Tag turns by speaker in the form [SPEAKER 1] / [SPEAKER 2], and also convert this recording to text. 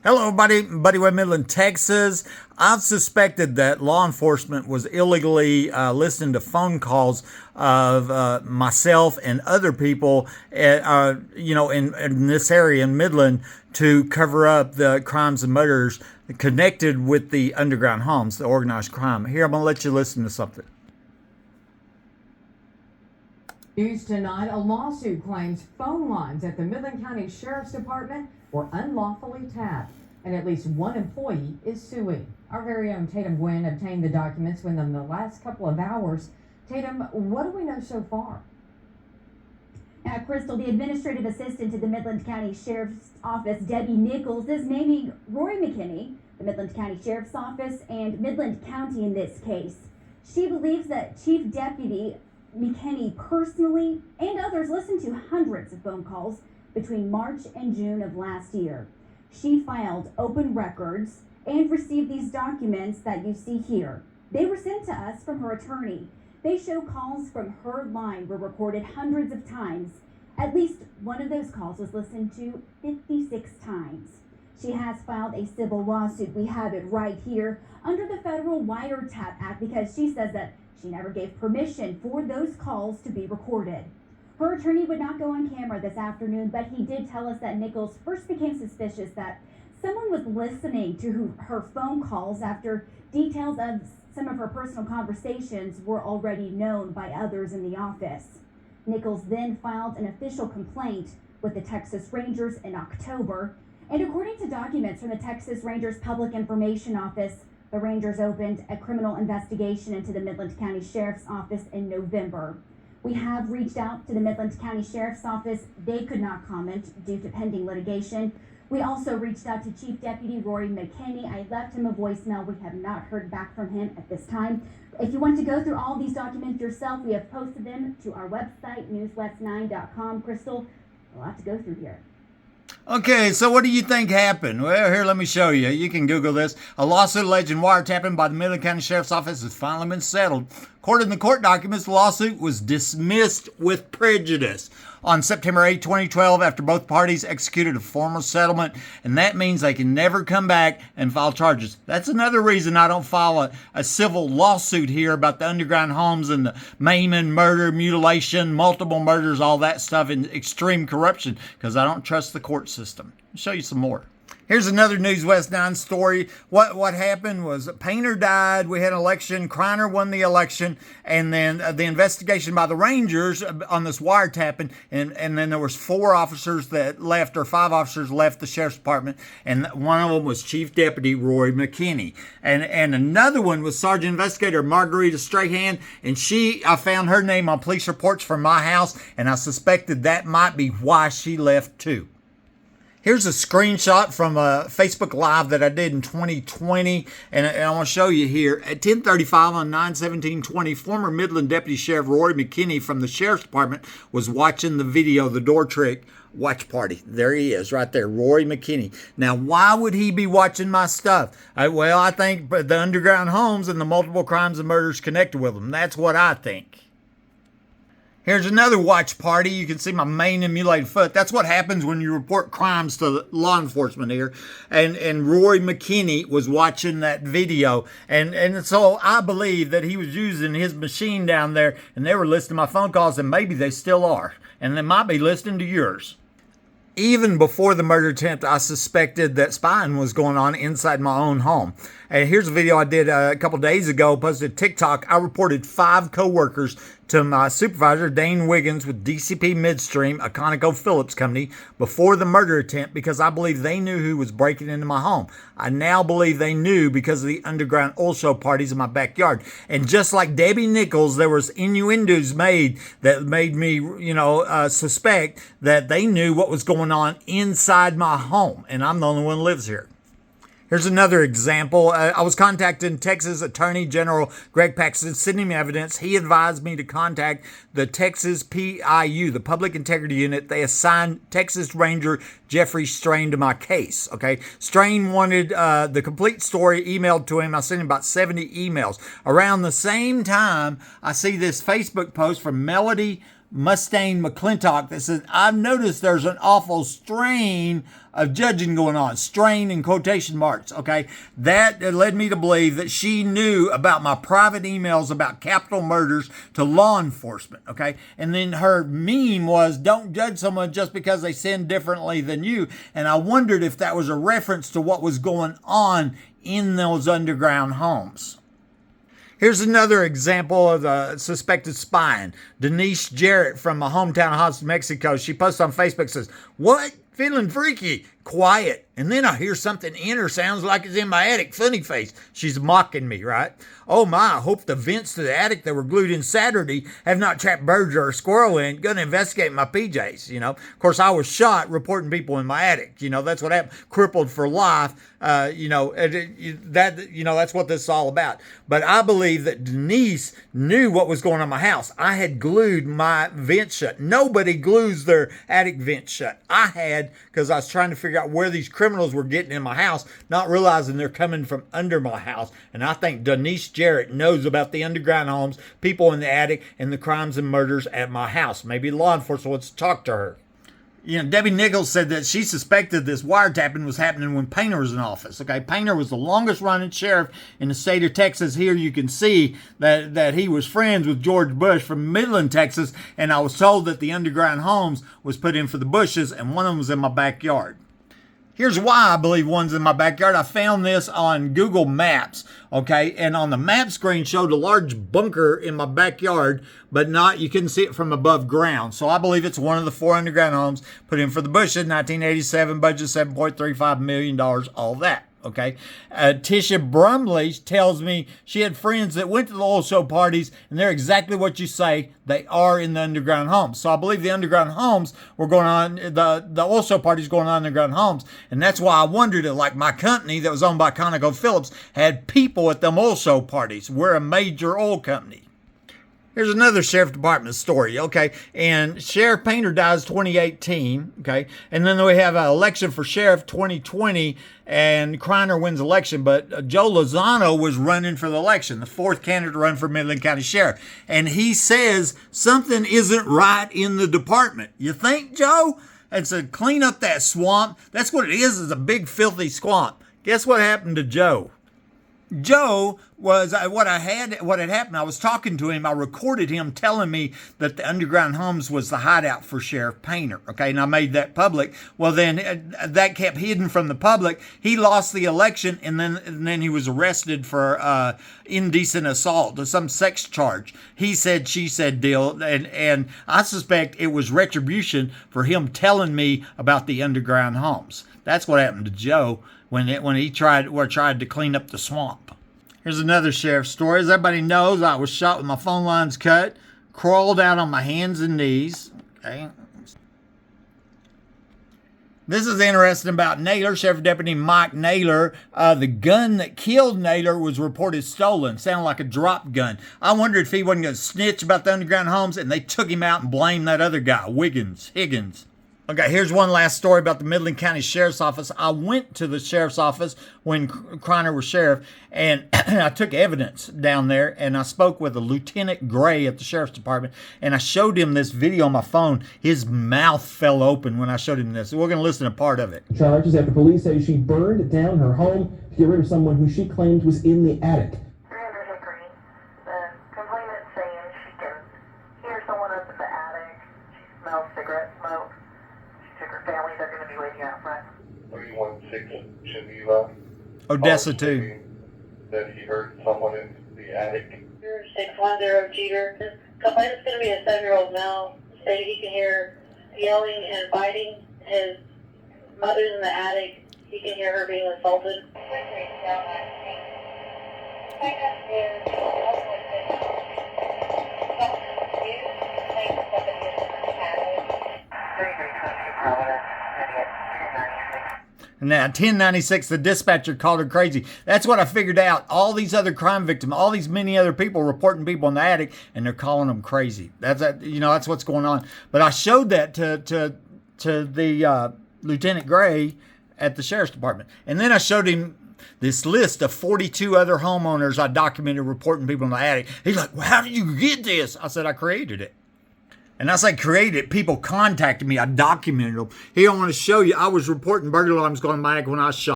[SPEAKER 1] Hello, buddy, we're Midland, Texas. I've suspected that law enforcement was illegally listening to phone calls of myself and other people, in this area in Midland to cover up the crimes and murders connected with the underground homes, the organized crime. Here, I'm going to let you listen to something.
[SPEAKER 2] News tonight, a lawsuit claims phone lines at the Midland County Sheriff's Department were unlawfully tapped, and at least one employee is suing. Our very own Tatum Gwynn obtained the documents within the last couple of hours. Tatum, what do we know so far?
[SPEAKER 3] Crystal, the administrative assistant to the Midland County Sheriff's Office, Debbie Nichols, is naming Rory McKinney, the Midland County Sheriff's Office, and Midland County in this case. She believes that Chief Deputy McKinney personally and others listened to hundreds of phone calls between March and June of last year. She filed open records and received these documents that you see here. They were sent to us from her attorney. They show calls from her line were recorded hundreds of times. At least one of those calls was listened to 56 times. She has filed a civil lawsuit. We have it right here under the Federal Wiretap Act because she says that she never gave permission for those calls to be recorded. Her attorney would not go on camera this afternoon, but he did tell us that Nichols first became suspicious that someone was listening to her phone calls after details of some of her personal conversations were already known by others in the office. Nichols then filed an official complaint with the Texas Rangers in October, and according to documents from the Texas Rangers Public Information Office, the Rangers opened a criminal investigation into the Midland County Sheriff's Office in November. We have reached out to the Midland County Sheriff's Office. They could not comment due to pending litigation. We also reached out to Chief Deputy Rory McKinney. I left him a voicemail. We have not heard back from him at this time. If you want to go through all these documents yourself, we have posted them to our website, newswest9.com. Crystal, a lot to go through here.
[SPEAKER 1] Okay, so what do you think happened? Well, here, let me show you. You can Google this. A lawsuit alleging wiretapping by the Midland County Sheriff's Office has finally been settled. According to the court documents, the lawsuit was dismissed with prejudice on September 8, 2012, after both parties executed a formal settlement, and that means they can never come back and file charges. That's another reason I don't file a civil lawsuit here about the underground homes and the maiming, murder, mutilation, multiple murders, all that stuff, and extreme corruption, because I don't trust the court system. I'll show you some more. Here's another News West 9 story. What happened was Painter died. We had an election. Kreiner won the election. And then the investigation by the Rangers on this wiretapping. And then there was 4 officers that left, or 5 officers left the Sheriff's Department. And one of them was Chief Deputy Rory McKinney. And another one was Sergeant Investigator Margarita Shahan. And I found her name on police reports from my house. And I suspected that might be why she left too. Here's a screenshot from a Facebook Live that I did in 2020, and I want to show you here. At 10:35 on 9/17/20, former Midland Deputy Sheriff Rory McKinney from the Sheriff's Department was watching the video, The Door Trick Watch Party. There he is, right there, Rory McKinney. Now, why would he be watching my stuff? I think the underground homes and the multiple crimes and murders connected with them. That's what I think. Here's another watch party. You can see my maimed and mutilated foot. That's what happens when you report crimes to law enforcement here. And Rory McKinney was watching that video. And so I believe that he was using his machine down there, and they were listening to my phone calls, and maybe they still are. And they might be listening to yours. Even before the murder attempt, I suspected that spying was going on inside my own home. And here's a video I did a couple days ago, posted TikTok. I reported 5 co-workers to my supervisor, Dane Wiggins, with DCP Midstream, a ConocoPhillips company, before the murder attempt because I believe they knew who was breaking into my home. I now believe they knew because of the underground oil show parties in my backyard. And just like Debbie Nichols, there was innuendos made that made me, suspect that they knew what was going on inside my home. And I'm the only one who lives here. Here's another example. I was contacting Texas Attorney General Greg Paxton, sending me evidence. He advised me to contact the Texas PIU, the Public Integrity Unit. They assigned Texas Ranger Jeffrey Strain to my case. Okay, Strain wanted the complete story emailed to him. I sent him about 70 emails. Around the same time, I see this Facebook post from Melody Mustang McClintock that says, I've noticed there's an awful strain of judging going on. Strain in quotation marks, okay? That led me to believe that she knew about my private emails about capital murders to law enforcement, okay? And then her meme was, don't judge someone just because they sin differently than you. And I wondered if that was a reference to what was going on in those underground homes. Here's another example of the suspected spying. Denise Jarrett from my hometown of Hobbs, Mexico. She posts on Facebook, says, what? Feeling freaky. Quiet. And then I hear something enter. Sounds like it's in my attic. Funny face. She's mocking me, right? Oh my, I hope the vents to the attic that were glued in Saturday have not trapped birds or a squirrel in. Gonna investigate my PJs, you know. Of course, I was shot reporting people in my attic. You know, that's what happened. Crippled for life. That's what this is all about. But I believe that Denise knew what was going on in my house. I had glued my vent shut. Nobody glues their attic vent shut. I had, because I was trying to figure out where these criminals were getting in my house, not realizing they're coming from under my house. And I think Denise Jarrett knows about the underground homes, people in the attic, and the crimes and murders at my house. Maybe law enforcement wants to talk to her. You know, Debbie Nichols said that she suspected this wiretapping was happening when Painter was in office. Okay, Painter was the longest running sheriff in the state of Texas. Here you can see that he was friends with George Bush from Midland, Texas. And I was told that the underground homes was put in for the Bushes, and one of them was in my backyard. Here's why I believe one's in my backyard. I found this on Google Maps, okay? And on the map screen showed a large bunker in my backyard, but you couldn't see it from above ground. So I believe it's one of the 4 underground homes put in for the Bushes, 1987, budget $7.35 million, all that. Okay. Tisha Brumley tells me she had friends that went to the oil show parties, and they're exactly what you say. They are in the underground homes. So I believe the underground homes were going on, the oil show parties going on in underground homes. And that's why I wondered if, like, my company that was owned by ConocoPhillips had people at them oil show parties. We're a major oil company. Here's another sheriff department story, okay? And Sheriff Painter dies 2018, okay? And then we have an election for sheriff 2020, and Kreiner wins election. But Joe Lozano was running for the election, the 4th candidate to run for Midland County Sheriff. And he says something isn't right in the department. You think, Joe? And so clean up that swamp. That's what it is a big, filthy swamp. Guess what happened to Joe? Joe was what had happened. I was talking to him. I recorded him telling me that the underground homes was the hideout for Sheriff Painter. Okay, and I made that public. Well, then that kept hidden from the public. He lost the election, and then he was arrested for indecent assault, some sex charge. He said, she said deal, and I suspect it was retribution for him telling me about the underground homes. That's what happened to Joe when he tried to clean up the swamp. Here's another sheriff story. As everybody knows, I was shot with my phone lines cut, crawled out on my hands and knees. Okay. This is interesting about Naylor, Sheriff Deputy Mike Naylor. The gun that killed Naylor was reported stolen. Sounded like a drop gun. I wondered if he wasn't going to snitch about the underground homes, and they took him out and blamed that other guy, Higgins. Okay, here's one last story about the Midland County Sheriff's Office. I went to the Sheriff's Office when Kreiner was sheriff, and I took evidence down there, and I spoke with a Lieutenant Gray at the Sheriff's Department, and I showed him this video on my phone. His mouth fell open when I showed him this. We're going to listen to part of it.
[SPEAKER 4] Charges after police say she burned down her home to get rid of someone who she claimed was in the attic.
[SPEAKER 5] The complainant saying she can hear someone up in the attic. She smells cigarette smoke. Took her family, they're going to be waiting out front.
[SPEAKER 6] 316 Geneva.
[SPEAKER 1] Odessa, too.
[SPEAKER 6] That he heard someone in the attic.
[SPEAKER 5] 610 Jeter. This complainant's going to be a 7-year-old male. Stated he can hear yelling and fighting. His mother's in the attic. He can hear her being assaulted.
[SPEAKER 1] And now 1096, the dispatcher called her crazy. That's what I figured out. All these other crime victims, all these many other people reporting people in the attic, and they're calling them crazy. That's what's going on. But I showed that to the Lieutenant Gray at the Sheriff's Department, and then I showed him this list of 42 other homeowners I documented reporting people in the attic. He's like, "Well, how did you get this?" I said, "I created it." And I say created, people contacted me. I documented them. Here I want to show you, I was reporting burglar alarms going back when I shot.